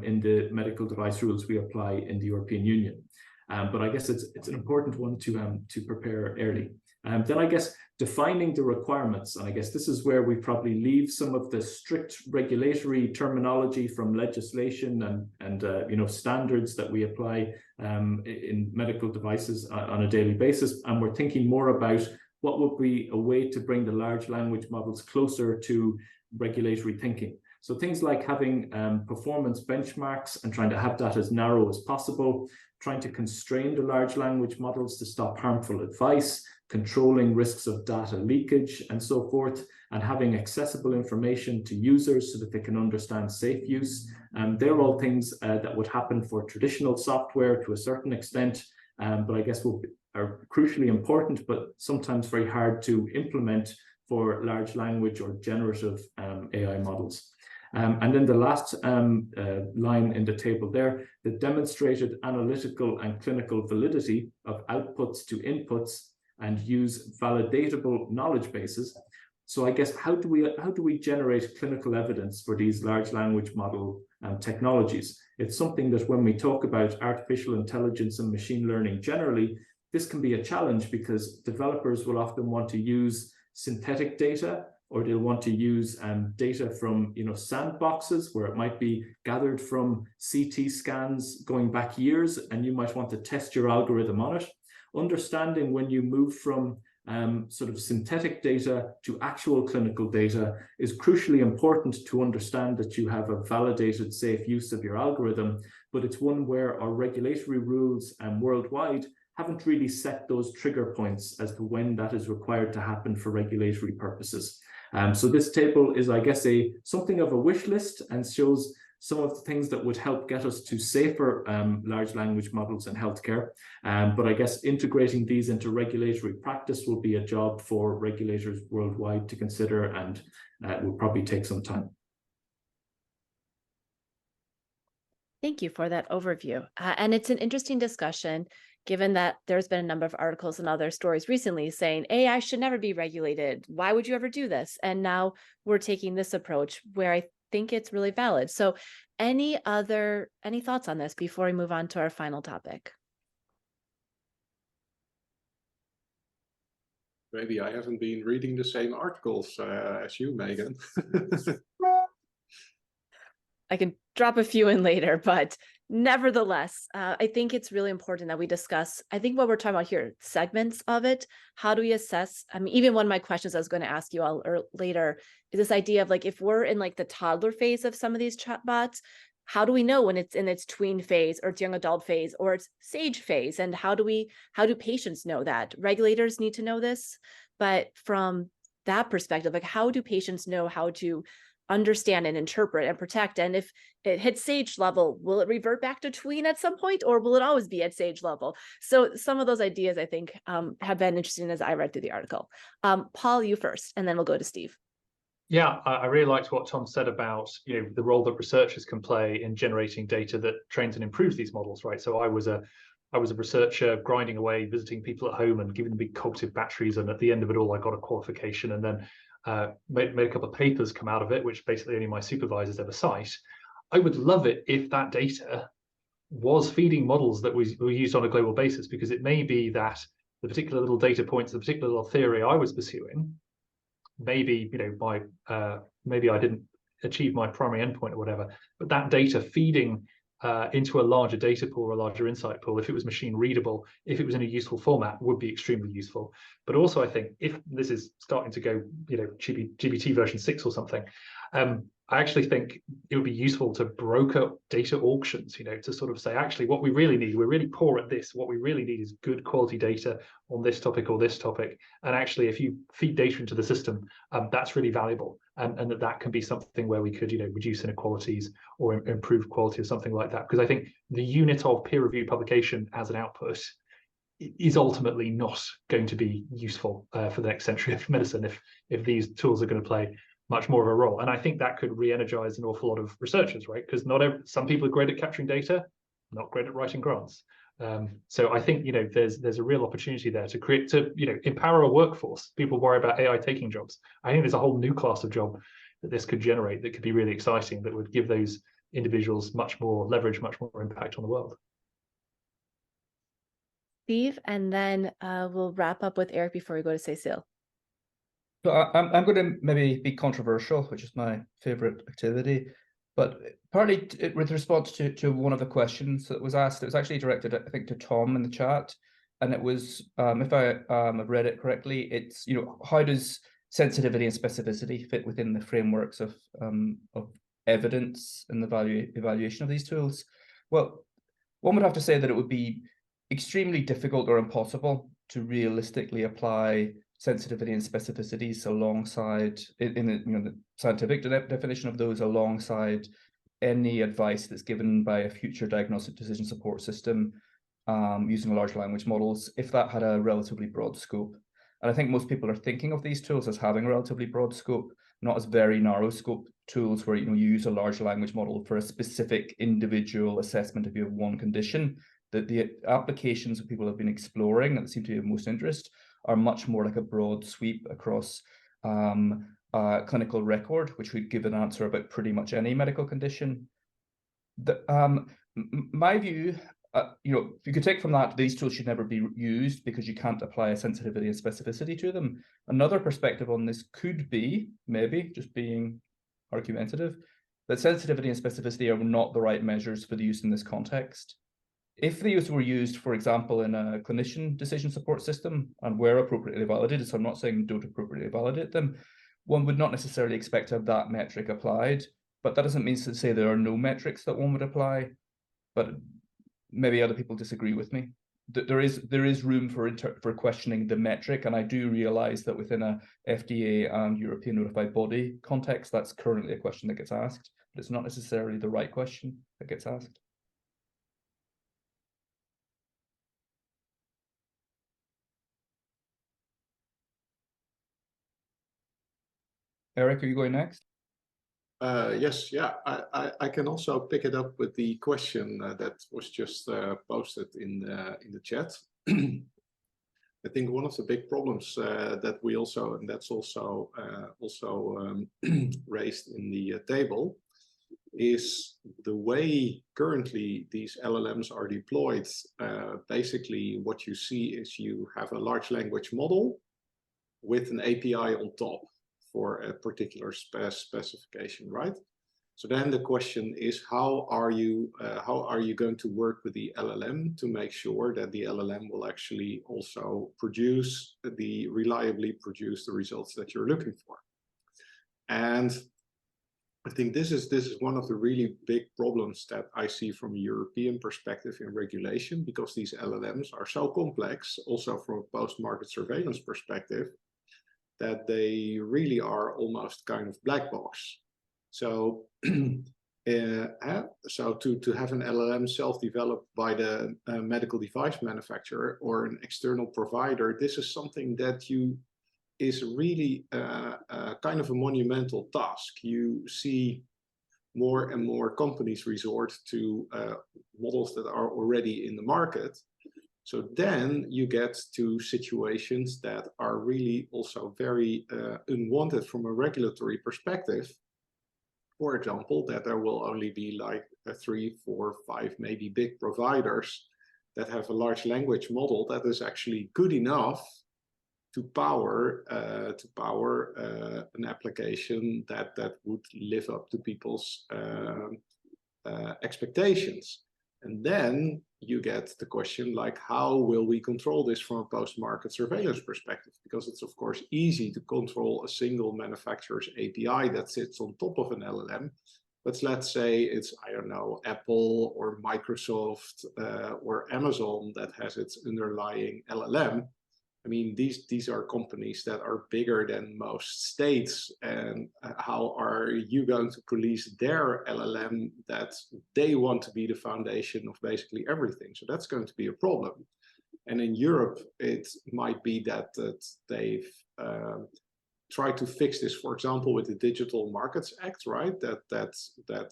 in the medical device rules we apply in the European Union. But I guess it's an important one to prepare early. Then I guess defining the requirements, and I guess this is where we probably leave some of the strict regulatory terminology from legislation and standards that we apply in medical devices on a daily basis, and we're thinking more about what would be a way to bring the large language models closer to regulatory thinking. So things like having performance benchmarks and trying to have that as narrow as possible, trying to constrain the large language models to stop harmful advice, controlling risks of data leakage and so forth, and having accessible information to users so that they can understand safe use. They're all things that would happen for traditional software to a certain extent, but I guess are crucially important, but sometimes very hard to implement for large language or generative AI models. And then the last line in the table there, the demonstrated analytical and clinical validity of outputs to inputs and use validatable knowledge bases. So I guess how do we generate clinical evidence for these large language model technologies? It's something that when we talk about artificial intelligence and machine learning generally, this can be a challenge because developers will often want to use synthetic data, or they'll want to use data from sandboxes where it might be gathered from CT scans going back years, and you might want to test your algorithm on it. Understanding when you move from sort of synthetic data to actual clinical data is crucially important to understand that you have a validated, safe use of your algorithm, but it's one where our regulatory rules worldwide haven't really set those trigger points as to when that is required to happen for regulatory purposes. So this table is, I guess, something of a wish list and shows some of the things that would help get us to safer large language models in healthcare. But I guess integrating these into regulatory practice will be a job for regulators worldwide to consider, and will probably take some time. Thank you for that overview. And it's an interesting discussion, given that there's been a number of articles and other stories recently saying AI should never be regulated. Why would you ever do this? And now we're taking this approach where I think it's really valid. So any thoughts on this before we move on to our final topic? Maybe I haven't been reading the same articles as you, Megan. I can drop a few in later, but nevertheless, I think it's really important that we discuss, I think what we're talking about here, segments of it. How do we assess? I mean, even one of my questions I was going to ask you all later is this idea of like, if we're in like the toddler phase of some of these chatbots, how do we know when it's in its tween phase or its young adult phase or its sage phase? And how do patients know that? Regulators need to know this, but from that perspective, like how do patients know how to understand and interpret and protect? And if it hits sage level, will it revert back to tween at some point, or will it always be at sage level? So some of those ideas, I think, have been interesting as I read through the article. Paul, you first, and then we'll go to Steve. Yeah, I really liked what Tom said about the role that researchers can play in generating data that trains and improves these models, right? So I was a researcher grinding away, visiting people at home and giving them big cognitive batteries, and at the end of it all, I got a qualification, and then made a couple of papers come out of it, which basically only my supervisors ever cite. I would love it if that data was feeding models that were used on a global basis, because it may be that the particular little data points, the particular little theory I was pursuing, maybe maybe I didn't achieve my primary endpoint or whatever, but that data feeding into a larger data pool or a larger insight pool, if it was machine readable, if it was in a useful format, would be extremely useful. But also, I think if this is starting to go, GPT version 6 or something, I actually think it would be useful to broker data auctions, to sort of say, actually, what we really need, we're really poor at this. What we really need is good quality data on this topic or this topic. And actually, if you feed data into the system, that's really valuable. And that can be something where we could, reduce inequalities or improve quality or something like that. Because I think the unit of peer-reviewed publication as an output is ultimately not going to be useful for the next century of medicine if these tools are going to play much more of a role. And I think that could re-energize an awful lot of researchers, right? Because some people are great at capturing data, not great at writing grants. So I think there's a real opportunity there to empower a workforce. People worry about AI taking jobs. I think there's a whole new class of job that this could generate that could be really exciting, that would give those individuals much more leverage, much more impact on the world. Steve, and then we'll wrap up with Eric before we go to Cecile. So I'm going to maybe be controversial, which is my favorite activity, but partly with response to one of the questions that was asked. It was actually directed, I think, to Tom in the chat, and it was, if I have read it correctly, it's how does sensitivity and specificity fit within the frameworks of evidence and the evaluation of these tools? Well, one would have to say that it would be extremely difficult or impossible to realistically apply sensitivity and specificities alongside in the scientific definition of those, alongside any advice that's given by a future diagnostic decision support system using large language models, if that had a relatively broad scope. And I think most people are thinking of these tools as having a relatively broad scope, not as very narrow scope tools where you use a large language model for a specific individual assessment if you have one condition. That the applications that people have been exploring that seem to be of most interest are much more like a broad sweep across clinical record, which would give an answer about pretty much any medical condition. My view, you could take from that, these tools should never be used because you can't apply a sensitivity and specificity to them. Another perspective on this could be, maybe just being argumentative, that sensitivity and specificity are not the right measures for the use in this context. If these were used, for example, in a clinician decision support system and were appropriately validated, so I'm not saying don't appropriately validate them, one would not necessarily expect to have that metric applied, but that doesn't mean to say there are no metrics that one would apply, but maybe other people disagree with me. There is room for questioning the metric, and I do realize that within a FDA and European notified body context, that's currently a question that gets asked, but it's not necessarily the right question that gets asked. Eric, are you going next? Yes, yeah, I can also pick it up with the question that was just posted in the chat. I think one of the big problems that we also, and that's also raised in the table, is the way currently these LLMs are deployed. Basically, what you see is you have a large language model with an API on top for a particular specification, right? So then the question is, how are you going to work with the LLM to make sure that the LLM will actually also reliably produce the results that you're looking for? And I think this is one of the really big problems that I see from a European perspective in regulation, because these LLMs are so complex, also from a post-market surveillance perspective, that they really are almost kind of black box. So, so to have an LLM self-developed by the medical device manufacturer or an external provider, this is something that is really kind of a monumental task. You see more and more companies resort to models that are already in the market. So then you get to situations that are really also very unwanted from a regulatory perspective. For example, that there will only be like 3, 4, 5, maybe big providers that have a large language model that is actually good enough to power an application that would live up to people's expectations. And then you get the question like, how will we control this from a post-market surveillance perspective? Because it's of course easy to control a single manufacturer's API that sits on top of an LLM. But let's say it's, I don't know, Apple or Microsoft or Amazon that has its underlying LLM. I mean, these are companies that are bigger than most states, and how are you going to police their LLM that they want to be the foundation of basically everything? So that's going to be a problem. And in Europe, it might be that they've tried to fix this, for example, with the Digital Markets Act, right? That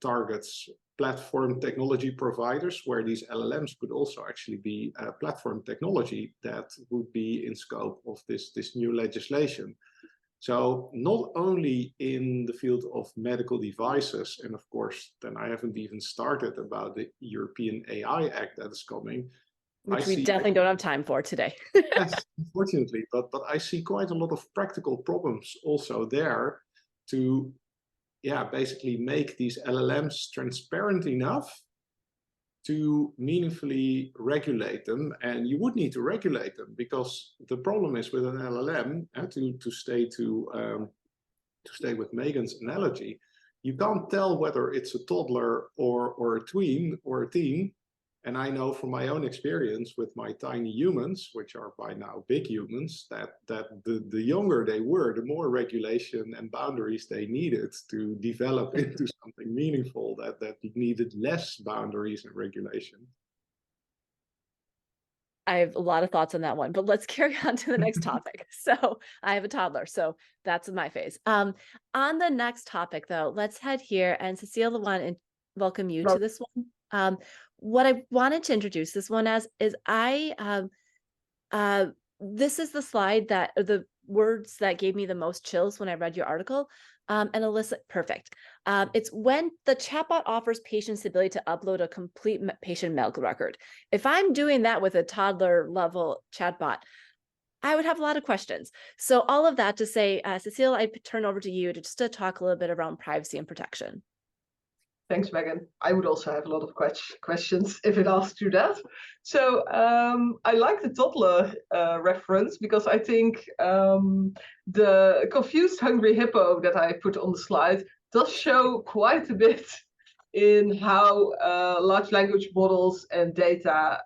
targets platform technology providers, where these LLMs could also actually be platform technology that would be in scope of this new legislation. So not only in the field of medical devices, and of course, then I haven't even started about the European AI Act that is coming, which we definitely don't have time for today. Yes, unfortunately, but I see quite a lot of practical problems also there to, yeah, basically make these LLMs transparent enough to meaningfully regulate them. And you would need to regulate them, because the problem is with an LLM, to stay with Megan's analogy, you can't tell whether it's a toddler or a tween or a teen. And I know from my own experience with my tiny humans, which are by now big humans, that the younger they were, the more regulation and boundaries they needed to develop into something meaningful, that needed less boundaries and regulation. I have a lot of thoughts on that one, but let's carry on to the next topic. So I have a toddler, so that's my phase. On the next topic, though, let's head here, and Cecile, I want to welcome you to this one. What I wanted to introduce this one as is this is the slide that, or the words that gave me the most chills when I read your article. And Alyssa, perfect. It's when the chatbot offers patients the ability to upload a complete patient medical record. If I'm doing that with a toddler level chatbot, I would have a lot of questions. So all of that to say, Cecile, I turn over to you to talk a little bit around privacy and protection. Thanks, Megan. I would also have a lot of questions if it asked you that. So I like the toddler reference because I think the confused hungry hippo that I put on the slide does show quite a bit in how large language models and data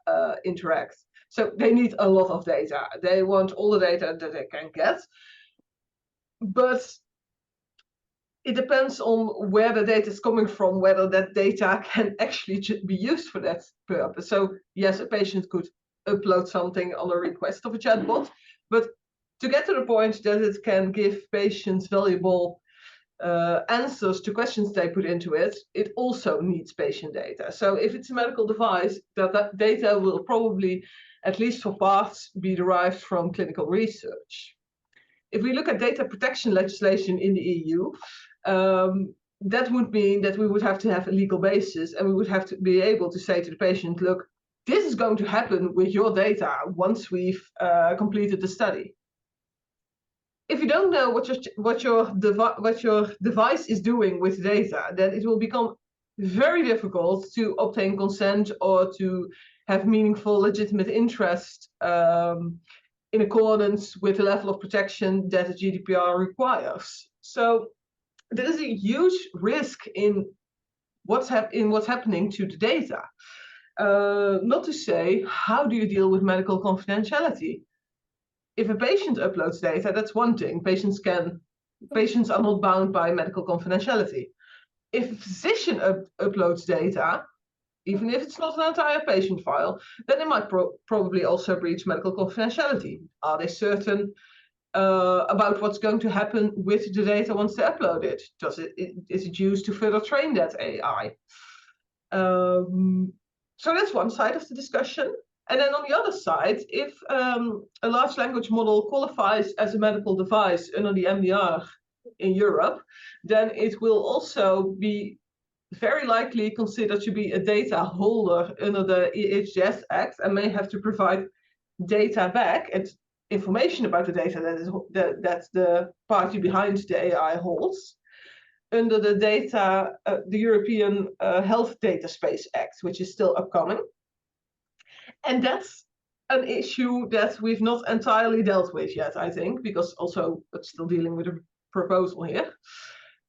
interact. So they need a lot of data. They want all the data that they can get. But it depends on where the data is coming from, whether that data can actually be used for that purpose. So yes, a patient could upload something on a request of a chatbot, but to get to the point that it can give patients valuable answers to questions they put into it, it also needs patient data. So if it's a medical device, that data will probably, at least for parts, be derived from clinical research. If we look at data protection legislation in the EU, that would mean that we would have to have a legal basis, and we would have to be able to say to the patient, look, this is going to happen with your data once we've completed the study. If you don't know what your device is doing with data, then it will become very difficult to obtain consent or to have meaningful, legitimate interest in accordance with the level of protection that the GDPR requires. So there is a huge risk in what's happening to the data. Not to say, how do you deal with medical confidentiality? If a patient uploads data, that's one thing. Patients are not bound by medical confidentiality. If a physician uploads data, even if it's not an entire patient file, then they might probably also breach medical confidentiality. Are they certain about what's going to happen with the data once they upload it? Is it used to further train that AI? So that's one side of the discussion. And then on the other side, if a large language model qualifies as a medical device under the MDR in Europe, then it will also be very likely considered to be a data holder under the EHS Act and may have to provide data back and information about the data that the party behind the AI holds under the European Health Data Space Act, which is still upcoming. And that's an issue that we've not entirely dealt with yet, I think, because also it's still dealing with a proposal here.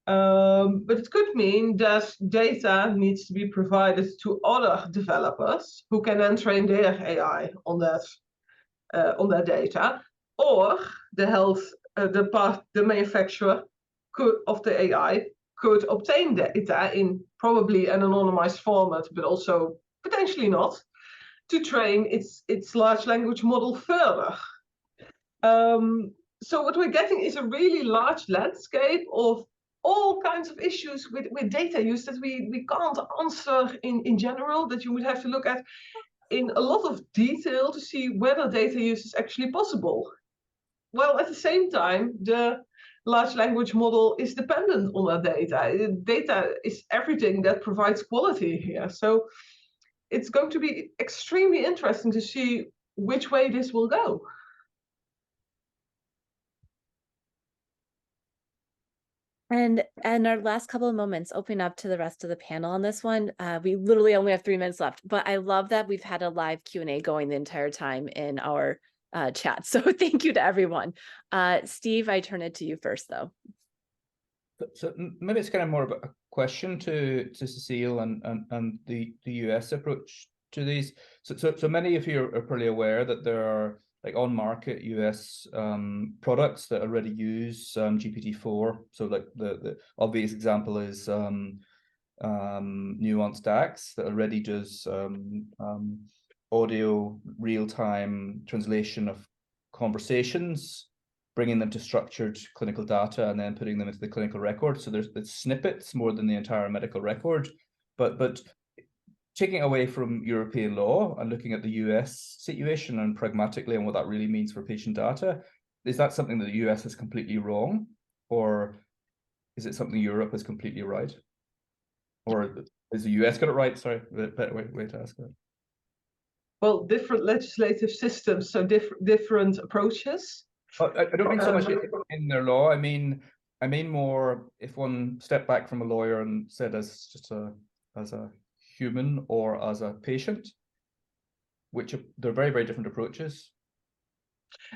But it could mean that data needs to be provided to other developers who can then train their AI on that data, or the manufacturer of the AI could obtain data in probably an anonymized format, but also potentially not, to train its large language model further. So what we're getting is a really large landscape of all kinds of issues with data use that we can't answer in general, that you would have to look at in a lot of detail to see whether data use is actually possible. Well, at the same time, the large language model is dependent on that data. Data is everything that provides quality here. So it's going to be extremely interesting to see which way this will go. And our last couple of moments, opening up to the rest of the panel on this one. We literally only have 3 minutes left, but I love that we've had a live Q&A going the entire time in our chat. So thank you to everyone. Steve, I turn it to you first, though. So maybe it's kind of more of a question to Cecile and the US approach to these. So many of you are probably aware that there are like on market US products that already use GPT-4. So like the obvious example is Nuance DAX that already does audio real-time translation of conversations, bringing them to structured clinical data and then putting them into the clinical record. So there's snippets more than the entire medical record, but taking away from European law and looking at the US situation and pragmatically and what that really means for patient data, is that something that the US is completely wrong, or is it something Europe is completely right? Or is the US got it right? Sorry, better way to ask that. Well, different legislative systems, so different approaches. I don't mean so much in their law. I mean, I mean more if one stepped back from a lawyer and said as a human or as a patient, which they're very, very different approaches.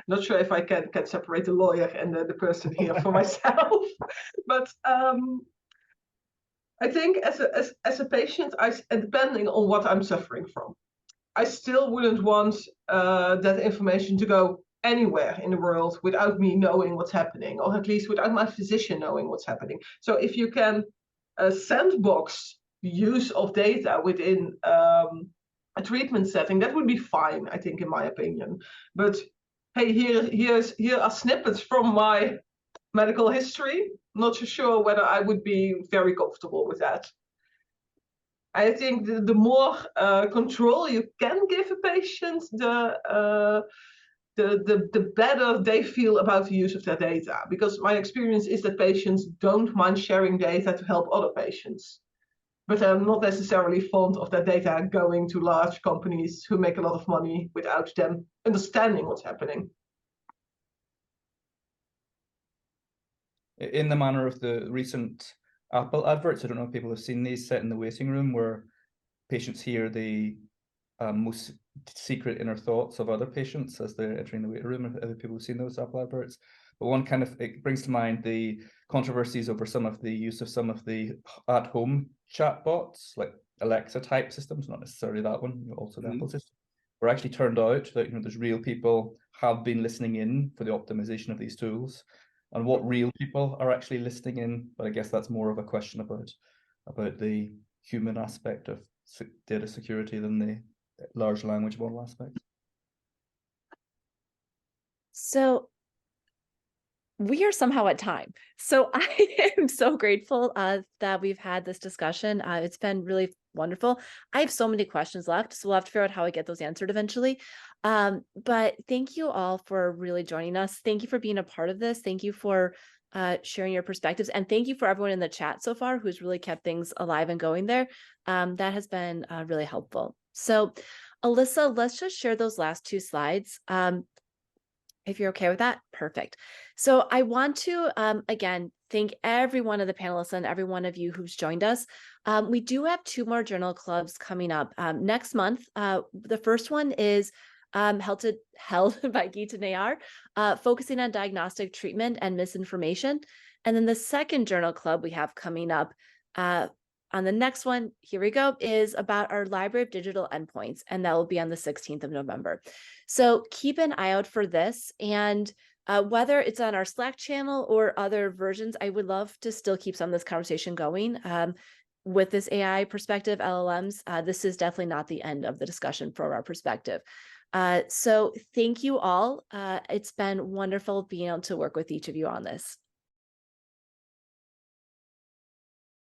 Not sure if I can separate the lawyer and the person here for myself, but I think as a patient, and depending on what I'm suffering from, I still wouldn't want that information to go anywhere in the world without me knowing what's happening, or at least without my physician knowing what's happening. So if you can sandbox the use of data within a treatment setting, that would be fine, I think, in my opinion. But hey, here are snippets from my medical history. Not so sure whether I would be very comfortable with that. I think the more control you can give a patient, the better they feel about the use of their data. Because my experience is that patients don't mind sharing data to help other patients, but they're not necessarily fond of their data going to large companies who make a lot of money without them understanding what's happening. In the manner of the recent Apple adverts, I don't know if people have seen these set in the waiting room where patients hear the most secret inner thoughts of other patients as they're entering the waiting room. If other people have seen those Apple adverts, but one kind of, it brings to mind the controversies over some of the use of some of the at-home chatbots, like Alexa type systems, not necessarily that one, also the Apple system, where actually turned out that there's real people have been listening in for the optimization of these tools, and what real people are actually listening in. But I guess that's more of a question about the human aspect of data security than the large language model aspect. So we are somehow at time. So I am so grateful that we've had this discussion. It's been really wonderful. I have so many questions left, so we'll have to figure out how I get those answered eventually. But thank you all for really joining us. Thank you for being a part of this. Thank you for sharing your perspectives. And thank you for everyone in the chat so far who's really kept things alive and going there. That has been really helpful. So Alyssa, let's just share those last two slides. If you're okay with that, perfect. So I want to, again, thank every one of the panelists and every one of you who's joined us. We do have 2 more journal clubs coming up next month. The first one is held by Geeta Nayar, focusing on diagnostic treatment and misinformation. And then the second journal club we have coming up on the next one, here we go, is about our library of digital endpoints, and that will be on the 16th of November. So keep an eye out for this, and whether it's on our Slack channel or other versions, I would love to still keep some of this conversation going. With this AI perspective, LLMs, this is definitely not the end of the discussion from our perspective. So thank you all. It's been wonderful being able to work with each of you on this.